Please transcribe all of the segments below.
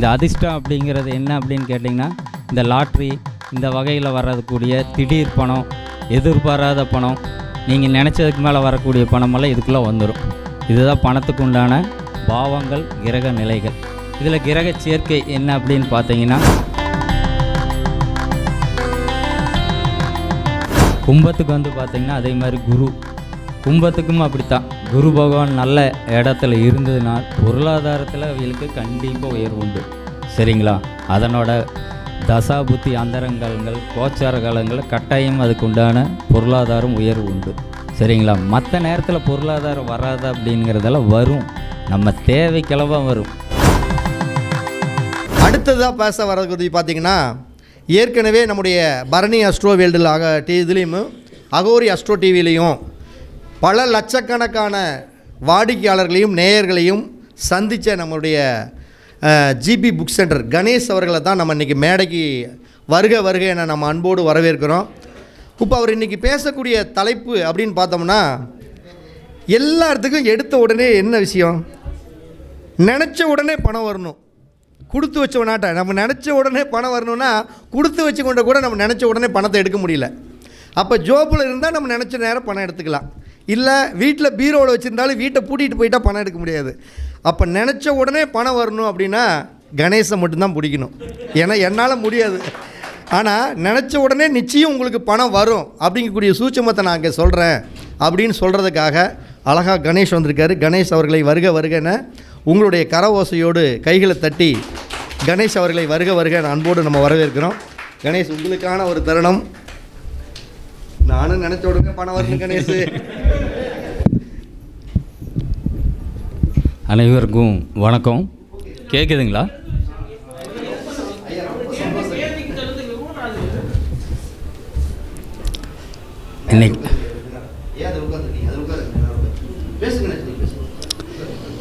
இந்த அதிர்ஷ்டம் அப்படிங்கிறது என்ன அப்படின்னு கேட்டிங்கன்னா, இந்த லாட்ரி இந்த வகையில் வரக்கூடிய திடீர் பணம், எதிர்பாராத பணம், நீங்கள் நினச்சதுக்கு மேலே வரக்கூடிய பணமெல்லாம் இதுக்குள்ளே வந்துடும். இதுதான் பணத்துக்கு உண்டான பாவங்கள், கிரக நிலைகள். இதில் கிரக சேர்க்கை என்ன அப்படின்னு பார்த்தீங்கன்னா, கும்பத்துக்கு வந்து பார்த்திங்கன்னா அதே மாதிரி குரு, கும்பத்துக்கும் அப்படித்தான். குரு பகவான் நல்ல இடத்துல இருந்ததுனால் பொருளாதாரத்தில் அவங்களுக்கு கண்டிப்பாக உயர்வு உண்டு. சரிங்களா? அதனோட தசா புத்தி அந்தரங்கங்கள் கோச்சார காலங்களில் கட்டாயம் அதுக்கு உண்டான பொருளாதாரம் உயர்வு உண்டு. சரிங்களா? மற்ற நேரத்தில் பொருளாதாரம் வராது அப்படிங்கிறதெல்லாம் வரும், நம்ம தேவைக்களவாக வரும். அடுத்ததாக பேச வர்றது பார்த்திங்கன்னா, ஏற்கனவே நம்முடைய பரணி அஸ்ட்ரோ வேல்டில் இதுலேயும் அகோரி அஸ்ட்ரோ டிவிலையும் பல லட்சக்கணக்கான வாடிக்கையாளர்களையும் நேயர்களையும் சந்தித்த நம்முடைய ஜிபி புக் சென்டர் கணேஷ் அவர்களை தான் நம்ம இன்றைக்கி மேடைக்கு வருக என நம்ம அன்போடு வரவேற்கிறோம். இப்போ அவர் இன்றைக்கி பேசக்கூடிய தலைப்பு அப்படின்னு பார்த்தோம்னா, எல்லாத்துக்கும் எடுத்த உடனே என்ன விஷயம், நினச்ச உடனே பணம் வரணும். கொடுத்து வச்சவனாட்ட நம்ம நினச்ச உடனே பணம் வரணும்னா, கொடுத்து வச்சு கொண்ட கூட நம்ம நினச்ச உடனே பணத்தை எடுக்க முடியல. அப்போ ஜோப்பில் இருந்தால் நம்ம நினச்ச நேரம் பணம் எடுத்துக்கலாம். இல்லை வீட்டில் பீரோவில் வச்சுருந்தாலும் வீட்டை பூட்டிகிட்டு போயிட்டால் பணம் எடுக்க முடியாது. அப்போ நினச்ச உடனே பணம் வரணும் அப்படின்னா கணேசை மட்டும்தான் பிடிக்கணும். ஏன்னா என்னால் முடியாது. ஆனால் நினச்ச உடனே நிச்சயம் உங்களுக்கு பணம் வரும் அப்படிங்கக்கூடிய சூட்சமத்தை நான் இங்கே சொல்கிறேன் அப்படின்னு சொல்கிறதுக்காக அழகாக கணேஷ் வந்திருக்காரு. கணேஷ் அவர்களை வருக உங்களுடைய கரவோசையோடு கைகளை தட்டி கணேஷ் அவர்களை வருக அன்போடு நம்ம வரவேற்கிறோம். கணேஷ், உங்களுக்கான ஒரு தருணம். நானும் நினச்ச உடனே பணம் வரணும் கணேஷ். அனைவருக்கும் வணக்கம். கேட்குதுங்களா?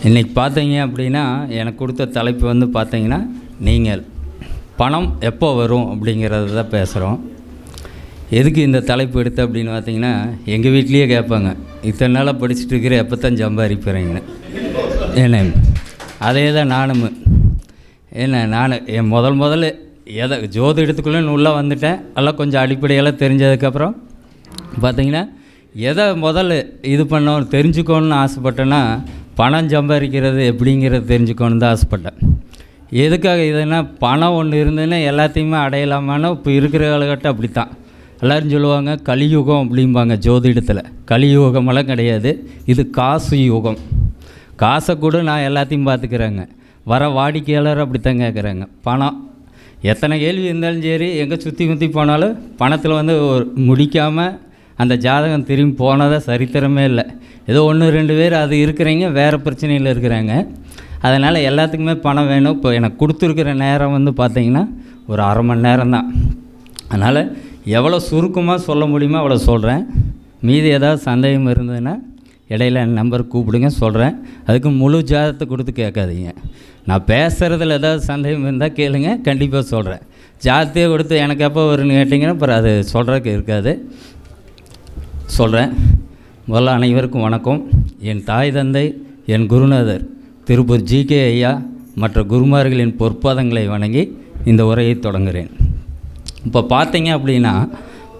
இன்னைக்கு பார்த்தீங்க அப்படின்னா, எனக்கு கொடுத்த தலைப்பு வந்து பார்த்தீங்கன்னா, நீங்கள் பணம் எப்போ வரும் அப்படிங்கிறது தான் பேசுகிறோம். எதுக்கு இந்த தலைப்பு எடுத்து அப்படின்னு பார்த்தீங்கன்னா, எங்கள் வீட்லேயே கேட்பாங்க, இத்தனை நாளாக படிச்சுட்டு இருக்கிற எப்போ தான் சம்பாதிப்பீங்கன்னு. என்ன அதே தான் நானும். நான் என் முதல்ல எதை ஜோதிடத்துக்குள்ளே உள்ளே வந்துட்டேன். எல்லாம் கொஞ்சம் அடிப்படையெல்லாம் தெரிஞ்சதுக்கப்புறம் பார்த்திங்கன்னா, எதை முதல்ல இது பண்ணணும் தெரிஞ்சுக்கணுன்னு ஆசைப்பட்டேன்னா, பணம் சம்பாதிக்கிறது எப்படிங்கிறது தெரிஞ்சுக்கணுன்னு தான் ஆசைப்பட்டேன். எதுக்காக இதுன்னா, பணம் ஒன்று இருந்ததுன்னா எல்லாத்தையுமே அடையலாமான்னு இப்போ இருக்கிற காலகட்டம் அப்படித்தான். எல்லோரும் சொல்லுவாங்க கலியுகம் அப்படிம்பாங்க ஜோதிடத்தில். கலியுகமெல்லாம் கிடையாது, இது காசு யுகம். காசை கூட நான் எல்லாத்தையும் பார்த்துக்கிறேங்க. வர வாடிக்கையாளர் அப்படித்தான் கேட்குறாங்க. பணம் எத்தனை கேள்வி இருந்தாலும் சரி, எங்கே சுற்றி போனாலும் பணத்தில் வந்து முடிக்காமல் அந்த ஜாதகம் திரும்பி போனதாக சரித்திரமே இல்லை. ஏதோ 1-2 பேர் அது இருக்கிறீங்க, வேறு பிரச்சனையில் இருக்கிறாங்க. அதனால் எல்லாத்துக்குமே பணம் வேணும். இப்போ எனக்கு கொடுத்துருக்கிற நேரம் வந்து பார்த்திங்கன்னா ஒரு அரை மணி நேரம் தான். அதனால் எவ்வளோ சுருக்கமாக சொல்ல முடியுமோ அவ்வளோ சொல்கிறேன். மீதி ஏதாவது சந்தேகம் இருந்ததுன்னா இடையில என் நம்பர் கூப்பிடுங்க, சொல்கிறேன். அதுக்கு முழு ஜாதகத்தை கொடுத்து கேட்காதீங்க. நான் பேசுகிறதுல ஏதாவது சந்தேகம் இருந்தால் கேளுங்க, கண்டிப்பாக சொல்கிறேன். ஜாதகத்தையே கொடுத்து எனக்கு எப்போ வரும்னு கேட்டிங்கன்னா அப்புறம் அது சொல்கிறதுக்கு இருக்காது. சொல்கிறேன். முதல்ல அனைவருக்கும் வணக்கம். என் தாய் தந்தை, என் குருநாதர் திருப்பூர் ஜிகே ஐயா மற்ற குருமார்களின் பொற்பாதங்களை வணங்கி இந்த உரையை தொடங்குகிறேன். இப்போ பார்த்தீங்க அப்படின்னா,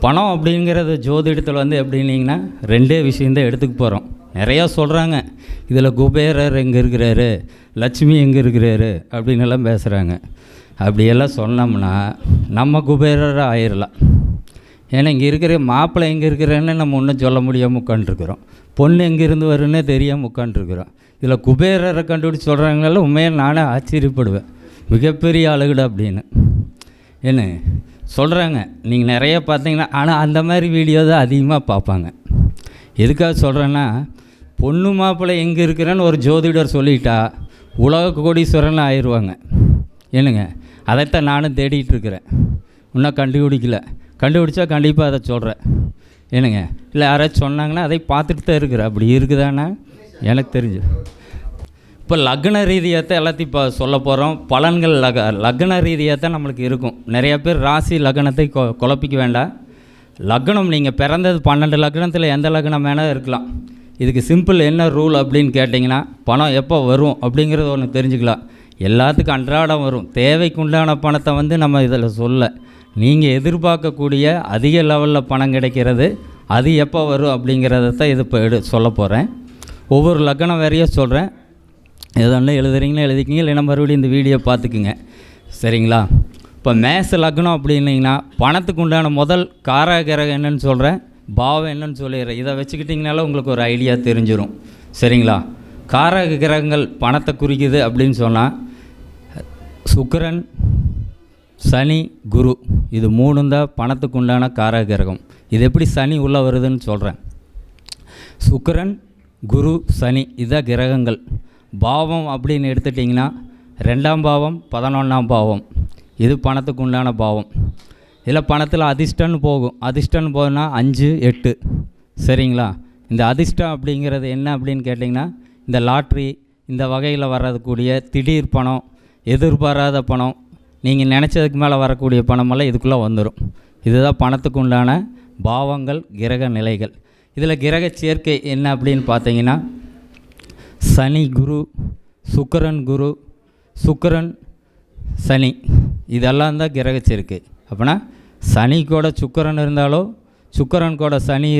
பணம் அப்படிங்கிறது ஜோதிடத்தில் வந்து எப்படின்னீங்கன்னா 2 விஷயந்தான் எடுத்துக்க போகிறோம். நிறையா சொல்கிறாங்க, இதில் குபேரர் எங்கே இருக்கிறாரு, லட்சுமி எங்கே இருக்கிறாரு அப்படின்னு எல்லாம் பேசுகிறாங்க. அப்படியெல்லாம் சொன்னோம்னா நம்ம குபேரராக ஆயிடலாம். ஏன்னா இங்கே இருக்கிற மாப்பிள்ளை எங்கே இருக்கிறேன்னு நம்ம ஒன்றும் சொல்ல முடியாமல் உட்காண்ட்ருக்குறோம். பொண்ணு எங்கேருந்து வருன்னே தெரியாமல் உட்காண்ட்ருக்குறோம். இதில் குபேரரை கண்டுபிடிச்சி சொல்கிறாங்கனால உண்மையாக நானே ஆச்சரியப்படுவேன், மிகப்பெரிய ஆளுகடா அப்படின்னு. என்ன சொல்கிறாங்க நீங்கள் நிறைய பார்த்தீங்கன்னா. ஆனால் அந்த மாதிரி வீடியோ தான் அதிகமாக பார்ப்பாங்க. எதுக்காக சொல்கிறேன்னா, பொண்ணு மாப்பிள்ளை எங்கே இருக்கிறேன்னு ஒரு ஜோதிடர் சொல்லிட்டா உலக கோடீஸ்வரன் ஆயிடுவாங்க. என்னங்க, அதைத்தான் நானும் தேடிகிட்டு இருக்கிறேன். இன்னும் கண்டுபிடிச்சா கண்டிப்பாக அதை சொல்கிறேன். என்னங்க, இல்லை யாராச்சும் சொன்னாங்கன்னா அதை பார்த்துட்டு தான் இருக்கிறேன். அப்படி இருக்குதானா எனக்கு தெரிஞ்சு. இப்போ லக்ன ரீதியாக தான் எல்லாத்தையும் இப்போ சொல்ல போகிறோம். பலன்கள் லக்ன ரீதியாக தான் நம்மளுக்கு இருக்கும். நிறையா பேர் ராசி லக்னத்தை குழப்பிக்க வேண்டாம். லக்னம் நீங்கள் பிறந்தது 12 லக்னத்தில் எந்த லக்னம் வேணால் இருக்கலாம். இதுக்கு சிம்பிள் என்ன ரூல் அப்படின்னு கேட்டிங்கன்னா, பணம் எப்போ வரும் அப்படிங்கிறது ஒன்று தெரிஞ்சுக்கலாம். எல்லாத்துக்கும் அன்றாடம் வரும். தேவைக்குண்டான பணத்தை வந்து நம்ம இதில் சொல்ல, நீங்கள் எதிர்பார்க்கக்கூடிய அதிக லெவலில் பணம் கிடைக்கிறது அது எப்போ வரும் அப்படிங்கிறத தான் இது இப்போ சொல்ல போகிறேன். ஒவ்வொரு லக்கணம் வேறையாக சொல்கிறேன். எதனா எழுதுறீங்களா எழுதிக்கிங்க, இல்லைன்னா மறுபடியும் இந்த வீடியோ பார்த்துக்குங்க. சரிங்களா? இப்போ மேச லக்னம் அப்படின்னிங்கன்னா பணத்துக்கு உண்டான முதல் காரகிரகம் என்னன்னு சொல்கிறேன், பாவம் என்னன்னு சொல்லிடுறேன். இதை வச்சுக்கிட்டிங்கனால உங்களுக்கு ஒரு ஐடியா தெரிஞ்சிடும். சரிங்களா? காரக கிரகங்கள் பணத்தை குறிக்குது அப்படின்னு சொன்னால் சுக்கிரன், சனி, குரு, இது மூணும் தான் பணத்துக்கு உண்டான காரக கிரகம். இது எப்படி சனி உள்ளே வருதுன்னு சொல்கிறேன். சுக்கிரன், குரு, சனி இதான் கிரகங்கள். பாவம் அப்படின்னு எடுத்துட்டிங்கன்னா 2ஆம் பாவம், 11ஆம் பாவம், இது பணத்துக்கு உண்டான பாவம். இதில் பணத்தில் அதிர்ஷ்டன்னு போகும். அதிர்ஷ்டன்னு போகுதுன்னா 5, 8. சரிங்களா? இந்த அதிர்ஷ்டம் அப்படிங்கிறது என்ன அப்படின்னு கேட்டிங்கன்னா, இந்த லாட்ரி இந்த வகையில் வரக்கூடிய திடீர் பணம், எதிர்பாராத பணம், நீங்கள் நினச்சதுக்கு மேலே வரக்கூடிய பணமெல்லாம் இதுக்குள்ளே வந்துடும். இதுதான் பணத்துக்கு உண்டான பாவங்கள், கிரக நிலைகள். இதில் கிரக சேர்க்கை என்ன அப்படின்னு பார்த்தீங்கன்னா, சனி குரு, சுக்கிரன் குரு, சுக்கிரன் சனி, இதெல்லாம் தான் கிரக சேர்க்கை. அப்படின்னா சனி கூட சுக்கிரன் இருந்தாலோ, சுக்கிரன் கூட சனி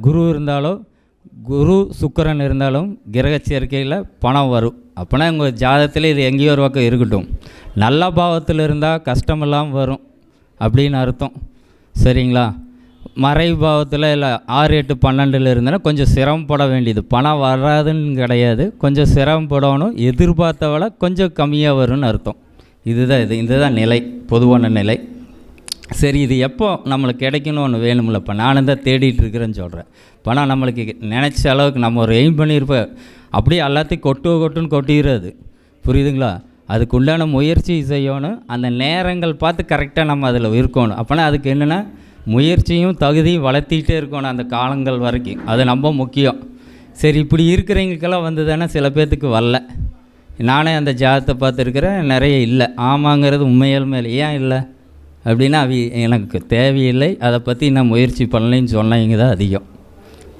குரு இருந்தாலோ, குரு சுக்கிரன் இருந்தாலும் கிரக சேர்க்கையில் பணம் வரும். அப்படின்னா உங்கள் ஜாதகத்தில் இது எங்கேயோ ஒரு பக்கம் இருக்கட்டும். நல்ல பாவத்தில் இருந்தால் கஷ்டம் இல்லாமல் வரும் அப்படின்னு அர்த்தம். சரிங்களா? மறைவு பாவத்தில் இல்லை 6, 8, 12 இருந்தனா கொஞ்சம் சிரமப்பட வேண்டியது. பணம் வராதுன்னு கிடையாது, கொஞ்சம் சிரமப்படணும். எதிர்பார்த்தவளை கொஞ்சம் கம்மியாக வரும்னு அர்த்தம். இதுதான் நிலை, பொதுவான நிலை. சரி, இது எப்போ நம்மளுக்கு கிடைக்கணும்னு ஒன்று வேணும்ல. இப்போ நானும் தான் தேடிட்டு இருக்கிறேன்னு சொல்கிறேன். பணம் நம்மளுக்கு நினச்ச அளவுக்கு நம்ம ஒரு எய்ம் பண்ணியிருப்போம், அப்படியே எல்லாத்தையும் கொட்டுன்னு கொட்டிடுறது. புரியுதுங்களா? அதுக்கு உண்டான முயற்சி செய்யணும். அந்த நேரங்கள் பார்த்து கரெக்டாக நம்ம அதில் இருக்கணும். அப்போனா அதுக்கு என்னென்னா முயற்சியும் தகுதியும் வளர்த்திக்கிட்டே இருக்கணும் அந்த காலங்கள் வரைக்கும். அது ரொம்ப முக்கியம். சரி, இப்படி இருக்கிறவங்களுக்கெல்லாம் வந்து தானே சில பேர்த்துக்கு வரல. நானே அந்த ஜாதகத்தை பார்த்துருக்கிறேன், நிறைய இல்லை. ஆமாங்கிறது உண்மையாலுமே இல்லை. ஏன் இல்லை அப்படின்னா, எனக்கு தேவையில்லை, அதை பற்றி நான் முயற்சி பண்ணலைன்னு சொன்னவங்க தான் அதிகம்.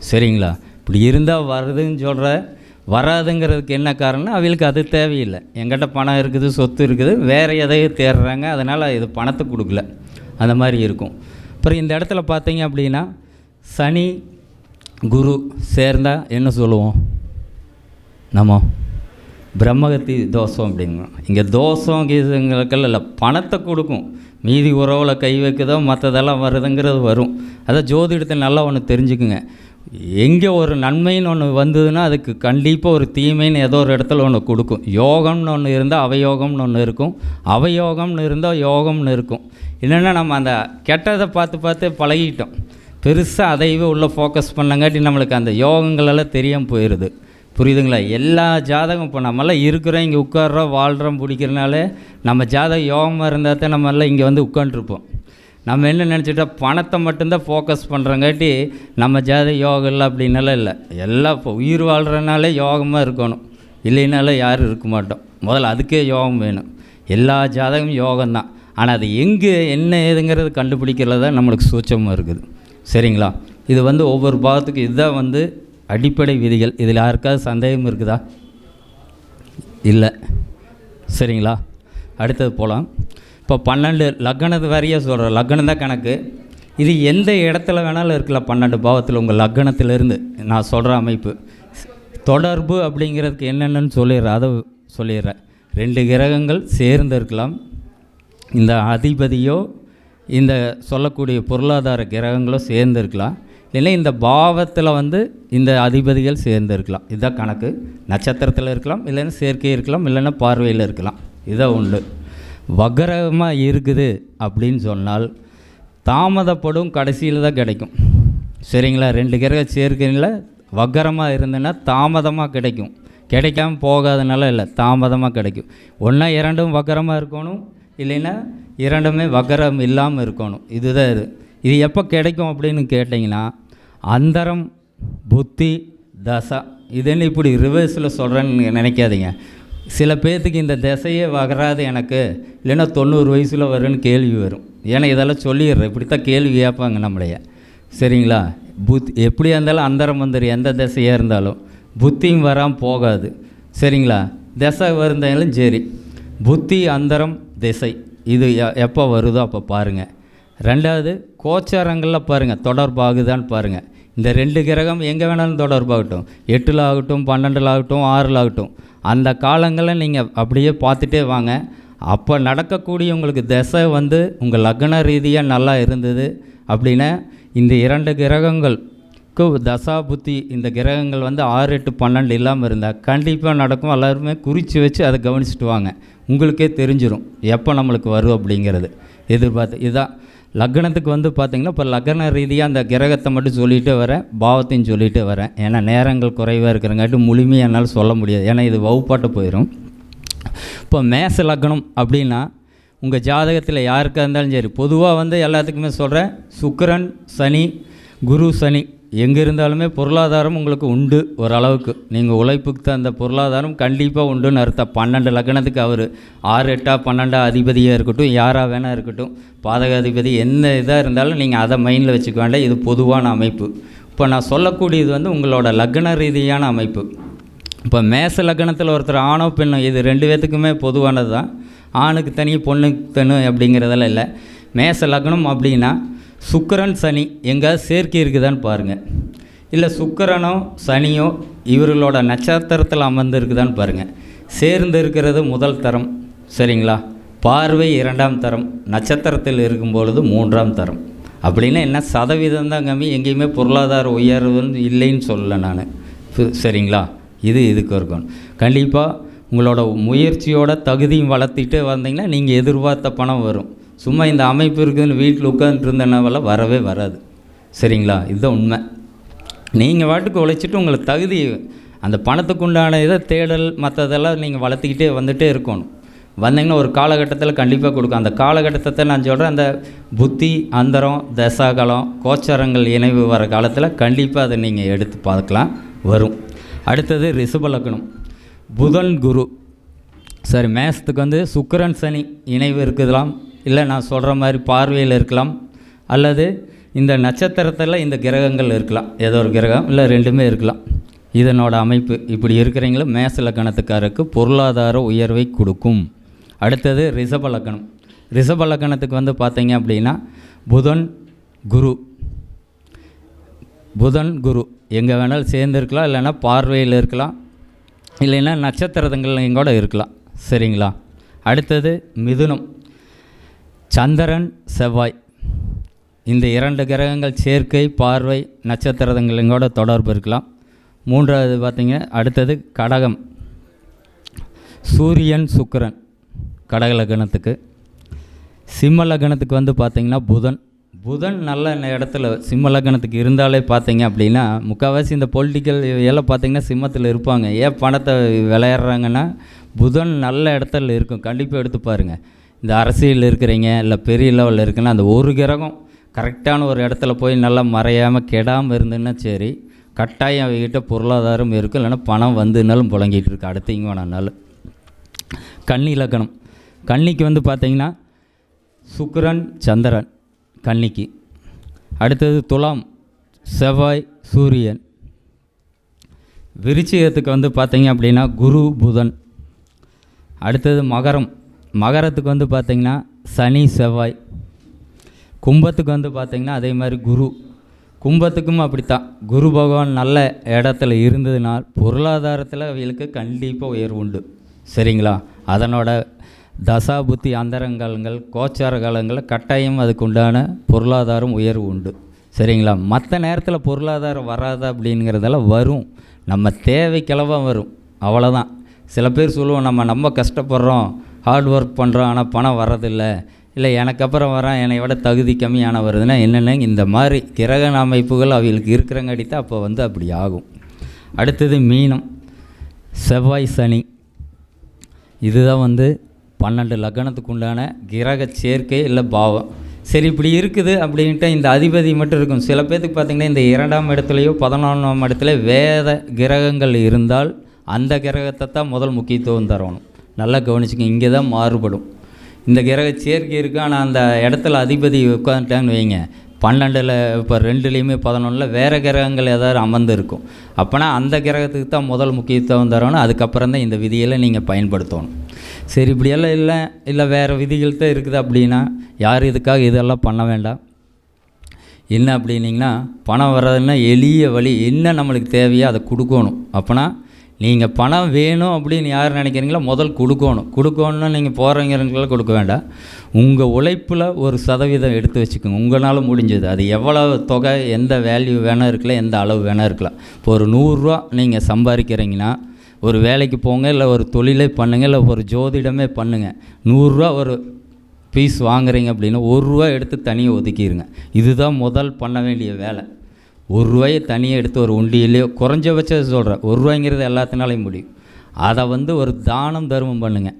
சரிங்களா? இப்படி இருந்தால் வருதுன்னு சொல்கிற, வராதுங்கிறதுக்கு என்ன காரணம்னா அவங்களுக்கு அது தேவையில்லை. எங்கிட்ட பணம் இருக்குது, சொத்து இருக்குது, வேறு எதையும் தேடுறாங்க, அதனால் இது பணத்தை கொடுக்கல, அந்த மாதிரி இருக்கும். அப்புறம் இந்த இடத்துல பார்த்தீங்க அப்படின்னா சனி குரு சேர்ந்தால் என்ன சொல்லுவோம் நம்ம? பிரம்மகத்தி தோஷம் அப்படிங்கிறோம். இங்கே தோஷம் கீதங்களுக்கெல்லாம் இல்லை, பணத்தை கொடுக்கும். மீதி உறவில் கை வைக்குதோ மற்றதெல்லாம் வருதுங்கிறது வரும். அதை ஜோதிடத்தை நல்லா ஒன்று தெரிஞ்சுக்குங்க. எங்கே ஒரு நன்மைன்னு ஒன்று வந்ததுன்னா அதுக்கு கண்டிப்பாக ஒரு தீமைன்னு ஏதோ ஒரு இடத்துல ஒன்று கொடுக்கும். யோகம்னு ஒன்று இருந்தால் அவயோகம்னு ஒன்று இருக்கும், அவயோகம்னு இருந்தால் யோகம்னு இருக்கும். இல்லைன்னா நம்ம அந்த கெட்டதை பார்த்து பழகிட்டோம், பெருசாக அதையவே உள்ளே ஃபோக்கஸ் பண்ணங்காட்டி நம்மளுக்கு அந்த யோகங்களெல்லாம் தெரியாமல் போயிடுது. புரியுதுங்களா? எல்லா ஜாதகம் இப்போ நம்மளாம் இருக்கிறோம், இங்கே உட்கார்றோம், வாழ்கிறோம், பிடிக்கிறனாலே நம்ம ஜாதகம் யோகமாக இருந்தால் தான் நம்மளாம் இங்கே வந்து உட்காண்ட்ருப்போம். நம்ம என்ன நினச்சிட்டா பணத்தை மட்டும்தான் ஃபோக்கஸ் பண்ணுறங்காட்டி நம்ம ஜாதகம் யோகம் இல்லை அப்படின்னால இல்லை. எல்லாம் இப்போ உயிர் வாழ்கிறனாலே யோகமாக இருக்கணும், இல்லைனாலும் யாரும் இருக்க மாட்டோம். முதல்ல அதுக்கே யோகம் வேணும். எல்லா ஜாதகமும் யோகம்தான். ஆனால் அது எங்கே என்ன ஏதுங்கிறது கண்டுபிடிக்கிறது தான் நம்மளுக்கு சூட்சமாக இருக்குது. சரிங்களா? இது வந்து ஒவ்வொரு பாவத்துக்கும் இதுதான் வந்து அடிப்படை விதிகள். இதில் யாருக்காவது சந்தேகம் இருக்குதா? இல்லை. சரிங்களா? அடுத்தது போகலாம். இப்போ 12 லக்னத்து வரையாக சொல்கிறேன். லக்னம் தான் கணக்கு. இது எந்த இடத்துல வேணாலும் இருக்கலாம். 12 பாவத்தில் உங்கள் லக்னத்திலேருந்து நான் சொல்கிற அமைப்பு தொடர்பு அப்படிங்கிறதுக்கு என்னென்னு சொல்லிடுறேன். அதை சொல்லிடுறேன். 2 கிரகங்கள் சேர்ந்து இருக்கலாம். இந்த அதிபதியோ இந்த சொல்லக்கூடிய பொருளாதார கிரகங்களோ சேர்ந்து இருக்கலாம். இல்லைன்னா இந்த பாவத்தில் வந்து இந்த அதிபதிகள் சேர்ந்து இருக்கலாம். இதுதான் கணக்கு. நட்சத்திரத்தில் இருக்கலாம், இல்லைன்னா சேர்க்கை இருக்கலாம், இல்லைன்னா பார்வையில் இருக்கலாம். இதான் உண்டு. வக்ரமாக இருக்குது அப்படின்னு சொன்னால் தாமதப்படும், கடைசியில் தான் கிடைக்கும். சரிங்களா? 2 கிரக சேர்க்கையில் வக்ரமாக இருந்ததுன்னா தாமதமாக கிடைக்கும். கிடைக்காமல் போகாதனால இல்லை, தாமதமாக கிடைக்கும். ஒன்றா 2ம் வக்ரமாக இருக்கணும், இல்லைன்னா 2மே வக்ரம் இல்லாமல் இருக்கணும். இதுதான் இது எப்போ கிடைக்கும் அப்படின்னு கேட்டிங்கன்னா, அந்தரம், புத்தி, தசா. இதுன்னு இப்படி ரிவர்ஸில் சொல்கிறேன்னு நினைக்காதீங்க. சில பேர்த்துக்கு இந்த திசையே வராது எனக்கு, இல்லைன்னா 90 வயசில் வரும்னு கேள்வி வரும். ஏன்னா இதெல்லாம் சொல்லிடுறேன், இப்படித்தான் கேள்வி கேட்பாங்க நம்மளைய. சரிங்களா? எப்படியா இருந்தாலும் அந்தரம் வந்துடும், எந்த திசையாக இருந்தாலும் புத்தியும் வராமல் போகாது. சரிங்களா? திசை வருந்தாலும் சரி, புத்தி அந்தரம் திசை இது எப்போ வருதோ அப்போ பாருங்கள். ரெண்டாவது கோச்சாரங்களில் பாருங்கள் தொடர்பாகுதான்னு பாருங்கள். இந்த 2 கிரகம் எங்கே வேணாலும் தொடர்பாகட்டும், 8 ஆகட்டும், 12 ஆகட்டும், 6 ஆகட்டும், அந்த காலங்களில் நீங்கள் அப்படியே பார்த்துட்டே வாங்க. அப்போ நடக்கக்கூடிய உங்களுக்கு திசை வந்து உங்கள் லக்ன ரீதியாக நல்லா இருந்தது அப்படின்னா இந்த 2 கிரகங்களுக்கு தசா புத்தி இந்த கிரகங்கள் வந்து 6, 8, 12 இல்லாமல் இருந்தால் கண்டிப்பாக நடக்கும். எல்லாருமே குறித்து வச்சு அதை கவனிச்சுட்டு வாங்க, உங்களுக்கே தெரிஞ்சிடும் எப்போ நம்மளுக்கு வரும் அப்படிங்கிறது எதிர்பார்த்து. இதுதான் லக்னத்துக்கு வந்து பார்த்திங்கன்னா இப்போ லக்ன ரீதியாக அந்த கிரகத்தை மட்டும் சொல்லிகிட்டே வரேன், பாவத்தையும் சொல்லிகிட்டே வரேன். ஏன்னா நேரங்கள் குறைவாக இருக்கிறங்காட்டி முழுமையாக என்னால் சொல்ல முடியாது, ஏன்னா இது வகுப்பாட்ட போயிடும். இப்போ மேச லக்னம் அப்படின்னா உங்கள் ஜாதகத்தில் யாருக்காக இருந்தாலும் சரி, பொதுவாக வந்து எல்லாத்துக்குமே சொல்கிறேன், சுக்கிரன் சனி குரு சனி எங்கே இருந்தாலுமே பொருளாதாரம் உங்களுக்கு உண்டு. ஓரளவுக்கு நீங்கள் உழைப்புக்கு தகுந்த பொருளாதாரம் கண்டிப்பாக உண்டுன்னு அர்த்தம். 12 லக்னத்துக்கு அவர் 6, 8, 12 அதிபதியாக இருக்கட்டும், யாராக வேணா இருக்கட்டும், பாதக அதிபதி என்ன இதாக இருந்தாலும் நீங்கள் அதை மைண்டில் வச்சுக்க வேண்டாம். இது பொதுவான அமைப்பு. இப்போ நான் சொல்லக்கூடியது வந்து உங்களோட லக்ன ரீதியான அமைப்பு. இப்போ மேச லக்னத்தில் ஒருத்தர் ஆணோ பெண்ணோ இது 2 பேர்த்துக்குமே பொதுவானது தான். ஆணுக்கு தனி பொண்ணுக்கு தனி அப்படிங்கிறதெல்லாம் இல்லை. மேச லக்னம் அப்படின்னா சுக்கிரன் சனி எங்கேயாவது சேர்க்கை இருக்குதான்னு பாருங்கள். இல்லை சுக்கிரனோ சனியோ இவர்களோட நட்சத்திரத்தில் அமர்ந்துருக்குதான்னு பாருங்கள். சேர்ந்து இருக்கிறது முதல் தரம், சரிங்களா? பார்வை 2ஆம் தரம், நட்சத்திரத்தில் இருக்கும் பொழுது 3ஆம் தரம். அப்படின்னா என்ன, சதவீதம் தான் கம்மி, எங்கேயுமே பொருளாதார உயர்வுன்னு இல்லைன்னு சொல்லலை நான், சரிங்களா? இதுக்கு இருக்கணும். கண்டிப்பாக உங்களோட முயற்சியோட தகுதியும் வளர்த்திட்டு வந்தீங்கன்னா நீங்கள் எதிர்பார்த்த பணம் வரும். சும்மா இந்த அமைப்பு இருக்குதுன்னு வீட்டில் உட்காந்துட்டு இருந்தனாவெல்லாம் வரவே வராது, சரிங்களா? இதுதான் உண்மை. நீங்கள் வாட்டுக்கு உழைச்சிட்டு உங்களுக்கு தகுதி அந்த பணத்துக்கு உண்டான இதை தேடல் மற்றதெல்லாம் நீங்கள் வளர்த்திக்கிட்டே வந்துகிட்டே இருக்கணும். வந்தீங்கன்னா ஒரு காலகட்டத்தில் கண்டிப்பாக கொடுக்கும். அந்த காலகட்டத்தை நான் சொல்கிறேன், அந்த புத்தி அந்தரம் தசாகாலம் கோச்சாரங்கள் இணைவு வர காலத்தில் கண்டிப்பாக அதை நீங்கள் எடுத்து பார்க்கலாம், வரும். அடுத்தது ரிஷப லக்னம், புதன் குரு. சரி, மேசத்துக்கு வந்து சுக்கிரன் சனி இணைவு இருக்குதுலாம், இல்லை நான் சொல்கிற மாதிரி பார்வையில் இருக்கலாம், அல்லது இந்த நட்சத்திரத்தில் இந்த கிரகங்கள் இருக்கலாம், ஏதோ ஒரு கிரகம் இல்லை 2மே இருக்கலாம். இதனோட அமைப்பு இப்படி இருக்கிறீங்களோ மேச லக்கணத்துக்காரருக்கு பொருளாதார உயர்வை கொடுக்கும். அடுத்தது ரிஷப லக்கணம். ரிஷப லக்கணத்துக்கு வந்து பார்த்தீங்க அப்படின்னா புதன் குரு. புதன் குரு எங்கே வேணாலும் சேர்ந்துருக்கலாம், இல்லைன்னா பார்வையில் இருக்கலாம், இல்லைன்னா நட்சத்திரங்கள்லையும் கூட இருக்கலாம், சரிங்களா? அடுத்தது மிதுனம், சந்திரன் செவ்வாய் இந்த 2 கிரகங்கள் சேர்க்கை பார்வை நட்சத்திரங்களோட தொடர்பு இருக்கலாம். 3வது பார்த்திங்க, அடுத்தது கடகம், சூரியன் சுக்கிரன் கடக லக்னத்துக்கு. சிம்ம லக்னத்துக்கு வந்து பார்த்திங்கன்னா புதன் நல்ல இடத்துல சிம்ம லக்னத்துக்கு இருந்தாலே பார்த்தீங்க அப்படின்னா முக்கால்வாசி இந்த பொலிட்டிக்கல் எல்லாம் பார்த்திங்கன்னா சிம்மத்தில் இருப்பாங்க. ஏன் பணத்தை விளையாடுறாங்கன்னா புதன் நல்ல இடத்துல இருக்கும், கண்டிப்பாக எடுத்து பாருங்கள். இந்த அரசியல் இருக்கிறீங்க இல்லை பெரிய லெவலில் இருக்குன்னா அந்த ஒரு கிரகம் கரெக்டான ஒரு இடத்துல போய் நல்லா மறையாமல் கெடாமல் இருந்துன்னா சரி, கட்டாயம் அவங்ககிட்ட பொருளாதாரம் இருக்கும், இல்லைன்னா பணம் வந்துனாலும் புழங்கிட்டு இருக்கு அடுத்தவங்க வேணாலும். கன்னி லக்னம், கன்னிக்கு வந்து பார்த்திங்கன்னா சுக்கிரன் சந்திரன் கன்னிக்கு. அடுத்தது துலாம், செவ்வாய் சூரியன். விருச்சிகத்துக்கு வந்து பார்த்திங்க அப்படின்னா குரு புதன். அடுத்தது மகரத்துக்கு வந்து பார்த்திங்கன்னா சனி செவ்வாய். கும்பத்துக்கு வந்து பார்த்திங்கன்னா அதே மாதிரி குரு. கும்பத்துக்கும் அப்படித்தான், குரு பகவான் நல்ல இடத்துல இருந்ததுனால் பொருளாதாரத்தில் அவங்களுக்கு கண்டிப்பாக உயர்வு உண்டு, சரிங்களா? அதனோட தசா புத்தி அந்தரங்காலங்கள் கோச்சார காலங்களில் கட்டாயம் அதுக்கு உண்டான பொருளாதாரம் உயர்வு உண்டு, சரிங்களா? மற்ற நேரத்தில் பொருளாதாரம் வராது அப்படிங்கிறதெல்லாம் வரும், நம்ம தேவைக்களவாக வரும், அவ்வளோதான். சில பேர் சொல்லுவோம், நம்ம கஷ்டப்படுறோம், ஹார்ட் ஒர்க் பண்ணுறோம், ஆனால் பணம் வர்றதில்லை, இல்லை எனக்கு அப்புறம் வரேன் என்னை விட தகுதி கம்மியான வருதுன்னா என்னென்ன இந்த மாதிரி கிரக அமைப்புகள் அவங்களுக்கு இருக்கிறங்காட்டி தான் அப்போ வந்து அப்படி ஆகும். அடுத்தது மீனம், செவ்வாய் சனி. இதுதான் வந்து 12 லக்னத்துக்கு உண்டான கிரக சேர்க்கை இல்லை பாவம். சரி, இப்படி இருக்குது அப்படின்ட்டு இந்த அதிபதி மட்டும் இருக்கும். சில பேர்த்துக்கு பார்த்திங்கன்னா இந்த 2ஆம் இடத்துலையோ 11ஆம் இடத்துல வேத கிரகங்கள் இருந்தால் அந்த கிரகத்தை தான் முதல் முக்கியத்துவம் தரணும். நல்லா கவனிச்சுங்க, இங்கே தான் மாறுபடும். இந்த கிரக சேர்க்கை இருக்குது, ஆனால் அந்த இடத்துல அதிபதி உட்காந்துட்டாங்கன்னு வைங்க, 12ல் இப்போ 2லேயுமே 11ல் வேறு கிரகங்கள் ஏதாவது அமர்ந்து இருக்கும். அப்போனா அந்த கிரகத்துக்கு தான் முதல் முக்கியத்துவம் தரணும். அதுக்கப்புறம் தான் இந்த விதிகளை நீங்கள் பயன்படுத்தணும். சரி, இப்படியெல்லாம் இல்லை வேறு விதிகள் தான் இருக்குது அப்படின்னா யார் இதுக்காக இதெல்லாம் பண்ண வேண்டாம். என்ன அப்படின்னிங்கன்னா, பணம் வர்றதுன்னா எளிய வழி. என்ன நம்மளுக்கு தேவையோ அதை கொடுக்கணும். அப்போனா நீங்கள் பணம் வேணும் அப்படின்னு யார் நினைக்கிறீங்களோ முதல் கொடுக்கணும்னா நீங்கள் போகிறவங்களுக்கெல்லாம் கொடுக்க வேண்டாம். உங்கள் உழைப்பில் ஒரு சதவீதம் எடுத்து வச்சுக்கோங்க. உங்களால் முடிஞ்சது. அது எவ்வளோ தொகை, எந்த வேல்யூ வேணால் இருக்கலாம், எந்த அளவு வேணால் இருக்கலாம். இப்போ ஒரு 100 ரூபா நீங்கள் சம்பாதிக்கிறீங்கன்னா ஒரு வேலைக்கு போங்க, இல்லை ஒரு தொழிலே பண்ணுங்கள், இல்லை ஒரு ஜோதிடமே பண்ணுங்கள். 100 ரூபா ஒரு பீஸ் வாங்குறீங்க அப்படின்னா 1 ரூபா எடுத்து தனியாக ஒதுக்கிடுங்க. இதுதான் முதல் பண்ண வேண்டிய வேலை. 1 ரூபாயை தனியாக எடுத்து ஒரு உண்டியிலையோ, குறைஞ்சபட்சம் சொல்கிறேன், 1 ரூபாய்ங்கிறது எல்லாத்தினாலையும் முடியும். அதை ஒரு தானம் தர்மம் பண்ணுங்கள்.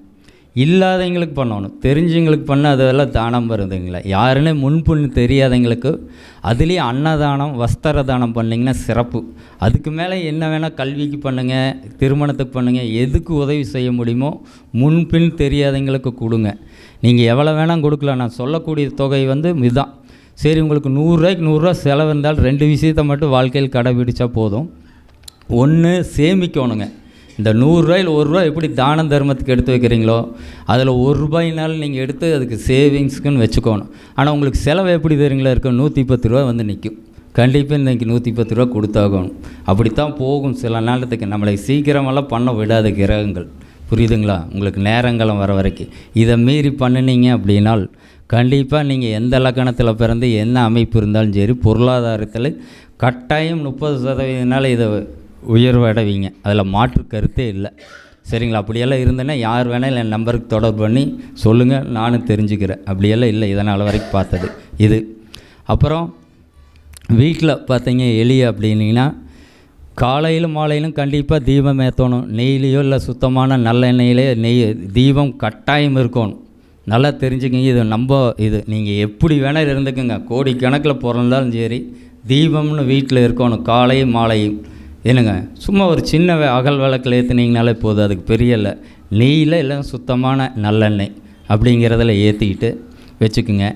இல்லாதவங்களுக்கு பண்ணணும், தெரிஞ்சவங்களுக்கு பண்ண அதெல்லாம் தானம் வருதுங்களா. யாருன்னே முன்புன்னு தெரியாதவங்களுக்கு அதுலேயும் அன்னதானம், வஸ்திர தானம் பண்ணிங்கன்னா சிறப்பு. அதுக்கு மேலே என்ன வேணால் கல்விக்கு பண்ணுங்கள், திருமணத்துக்கு பண்ணுங்கள், எதுக்கு உதவி செய்ய முடியுமோ முன்பின் தெரியாதவங்களுக்கு கொடுங்க. நீங்கள் எவ்வளோ வேணால் கொடுக்கலாம். நான் சொல்லக்கூடிய தொகை இதுதான். சரி, உங்களுக்கு 100 ரூபாய்க்கு 100 ரூபா செலவு இருந்தால் 2 விஷயத்தை மட்டும் வாழ்க்கையில் கடைபிடிச்சா போதும். ஒன்று, சேமிக்கணுங்க. இந்த 100 ரூபாயில் 1 ரூபா எப்படி தான தர்மத்துக்கு எடுத்து வைக்கிறீங்களோ அதில் 1 ரூபாயினாலும் நீங்கள் எடுத்து அதுக்கு சேவிங்ஸுக்குன்னு வச்சுக்கணும். ஆனால் உங்களுக்கு செலவு எப்படி தெரியுங்களா இருக்கும், 110 ரூபா நிற்கும். கண்டிப்பாக இன்றைக்கி 110 ரூபா கொடுத்தாகணும். அப்படித்தான் போகும் சில நேரத்துக்கு. நம்மளை சீக்கிரமெல்லாம் பண்ண விடாத கிரகங்கள். புரியுதுங்களா? உங்களுக்கு நேரங்களும் வர வரைக்கும் இதை மீறி பண்ணினீங்க அப்படின்னால் கண்டிப்பாக நீங்கள் எந்த லக்கணத்தில் பிறந்து என்ன அமைப்பு இருந்தாலும் சரி, பொருளாதாரத்தில் கட்டாயம் 30% இதை உயர்வு அடைவீங்க. அதில் மாற்று கருத்தே இல்லை. சரிங்களா? அப்படியெல்லாம் இருந்தேன்னா யார் வேணால் என் நம்பருக்கு தொடர்பு பண்ணி சொல்லுங்கள், நானும் தெரிஞ்சுக்கிறேன். அப்படியெல்லாம் இல்லை இதனால் வரைக்கும் பார்த்தது இது. அப்புறம் வீட்டில் பார்த்தீங்க எளிய அப்படின்னிங்கன்னா, காலையிலும் மாலையிலும் கண்டிப்பாக தீபம் ஏற்றணும். நெய்லேயோ இல்லை சுத்தமான நல்லெண்ணெயிலே தீபம் கட்டாயம் இருக்கணும். நல்லா தெரிஞ்சுக்கங்க. இது நீங்கள் எப்படி வேணால் இருந்துக்குங்க. கோடிக்கணக்கில் பிறந்தாலும் சரி, தீபம்னு வீட்டில் இருக்கணும் காலையும் மாலையும். என்னங்க, சும்மா ஒரு சின்ன அகல் விளக்கில் ஏற்றுனீங்கனாலே போதும். அதுக்கு பெரிய இல்லை, நெய்யில் இல்லை சுத்தமான நல்லெண்ணெய் அப்படிங்கிறதில் ஏற்றிக்கிட்டு வச்சுக்குங்க.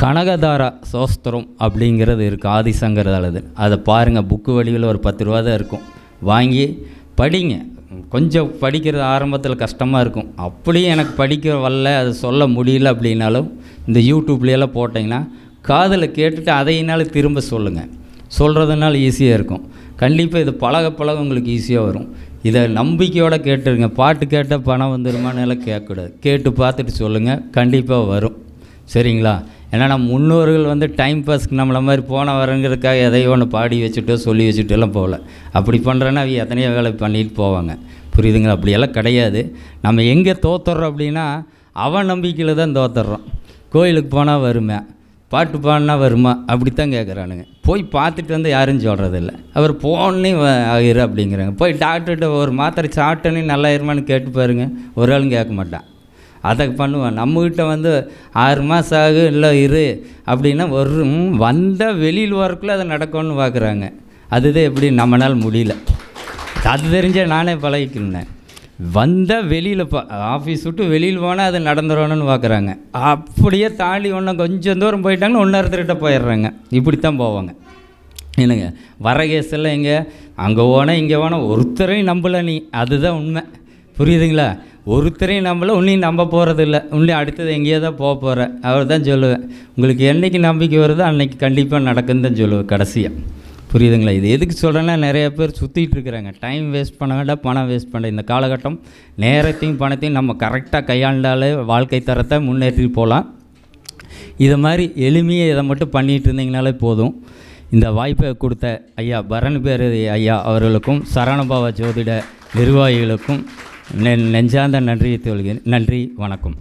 கனகதாரா சோஸ்திரம் அப்படிங்கிறது இருக்குது, ஆதிசங்கரதாலது. அதை பாருங்கள், புக்கு வடிவில் ஒரு 10 ரூபா தான் இருக்கும். வாங்கி படிங்க. கொஞ்சம் படிக்கிறது ஆரம்பத்தில் கஷ்டமாக இருக்கும். அப்படியும் எனக்கு படிக்க வரல, அது சொல்ல முடியல அப்படின்னாலும் இந்த யூடியூப்லையெல்லாம் போட்டிங்கன்னா காதில் கேட்டுட்டு அதையினாலும் திரும்ப சொல்லுங்கள். சொல்கிறதுனால ஈஸியாக இருக்கும். கண்டிப்பாக இது பழக உங்களுக்கு ஈஸியாக வரும். இதை நம்பிக்கையோடு கேட்டுருங்க. பாட்டு கேட்டால் பணம் வந்துடுமான்னு எல்லாம் கேட்கக்கூடாது. கேட்டு பார்த்துட்டு சொல்லுங்கள், கண்டிப்பாக வரும். சரிங்களா? ஏன்னா நம்ம முன்னோர்கள் டைம் பாஸ்க்கு நம்மளை மாதிரி போன வரங்கிறதுக்காக எதையோ ஒன்று பாடி வச்சுட்டோ சொல்லி வச்சுட்டு எல்லாம் போகல. அப்படி பண்ணுறேன்னா அவங்க எத்தனையோ வேலை பண்ணிட்டு போவாங்க. புரியுதுங்களா? அப்படியெல்லாம் கிடையாது. நம்ம எங்கே தோத்துறோம் அப்படின்னா அவன் நம்பிக்கையில் தான் தோத்துறோம். கோயிலுக்கு போனால் வருமே, பாட்டு பாடினா வருமா, அப்படித்தான் கேட்குறானுங்க. போய் பார்த்துட்டு யாரும் சொல்கிறதில்ல. அவர் போனே ஆகிரு அப்படிங்கிறாங்க. போய் டாக்டர்கிட்ட ஒரு மாத்திரை சாப்பிட்டோன்னே நல்லாயிருமான்னு கேட்டு பாருங்க, ஒரு ஆளும் கேட்க மாட்டான். அதை பண்ணுவேன். நம்மக்கிட்ட 6 மாதம் ஆகும் இல்லை இரு அப்படின்னா வந்தால் வெளியில் வரக்குள்ளே அதை நடக்கும்னு பார்க்குறாங்க. அதுதான் எப்படி நம்மளால் முடியல. அது தெரிஞ்சால் நானே பழகிக்கிறேன். வந்தால் வெளியில் ஆஃபீஸ் விட்டு வெளியில் போனால் அது நடந்துடணும்னு பார்க்குறாங்க. அப்படியே தாண்டி கொஞ்சம் தூரம் போயிட்டாங்கன்னு ஒன்றொருத்தர்கிட்ட போயிடுறாங்க. இப்படித்தான் போவாங்க. என்னங்க, வர கேஸெல்லாம் எங்கே அங்கே போனால் இங்கே போனால் ஒருத்தரையும் நம்பலை நீ. அதுதான் உண்மை. புரியுதுங்களா? ஒருத்தரையும் நம்மளை உன்னையும் நம்ப போகிறதில்ல. உன்னையும் அடுத்தது எங்கேயோ தான் போக போகிறேன். அவர் தான் சொல்லுவேன். உங்களுக்கு என்றைக்கு நம்பிக்கை வருதோ அன்றைக்கி கண்டிப்பாக நடக்குன்னு தான் சொல்லுவேன் கடைசியாக. புரியுதுங்களா? இது எதுக்கு சொல்கிறேன்னா, நிறைய பேர் சுற்றிட்டு இருக்கிறாங்க. டைம் வேஸ்ட் பண்ண வேண்டாம், பணம் வேஸ்ட் பண்ண. இந்த காலகட்டம் நேரத்தையும் பணத்தையும் நம்ம கரெக்டாக கையாண்டாலே வாழ்க்கை தரத்தை முன்னேற்றி போகலாம். இதை மாதிரி எளிமையாக இதை மட்டும் பண்ணிகிட்டு இருந்தீங்கனாலே போதும். இந்த வாய்ப்பை கொடுத்த ஐயா பரண் பேர் ஐயா அவர்களுக்கும் சரவணபவ ஜோதிட நிர்வாகிகளுக்கும் நெஞ்சார்ந்த நன்றியை சொல்கிறேன். நன்றி, வணக்கம்.